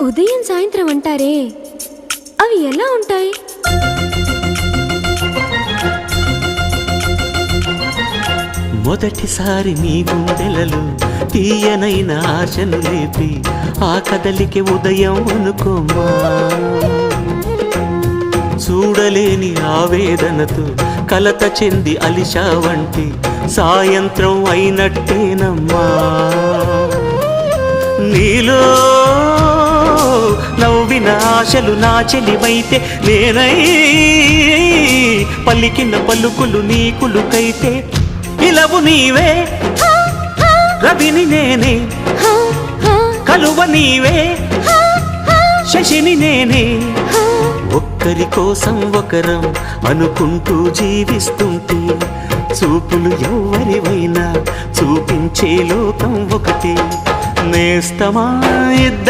ఉదయం సాయంత్రం అంటారే, అవి ఎలా ఉంటాయి? మొదటిసారి నీ గుండెలలో తీయనైన ఆశను లేపి ఆ కదలికి ఉదయం అనుకోమా. చూడలేని ఆవేదనతో కలత చెంది అలిషా వంటి సాయంత్రం అయినట్టేనమ్మా. నీలో నవ్విన ఆశలు నా చెలివైతే నేనై పలికిన పలుకులు నీకులుకైతే ఇలవు నీవే రవిని నేనే, కలువ నీవే శశిని నేనే. ఒక్కరి కోసం ఒకరం అనుకుంటూ జీవిస్తుంటే చూపులు ఎవరివైనా చూపించే లోకం ఒకటి. నేస్తమా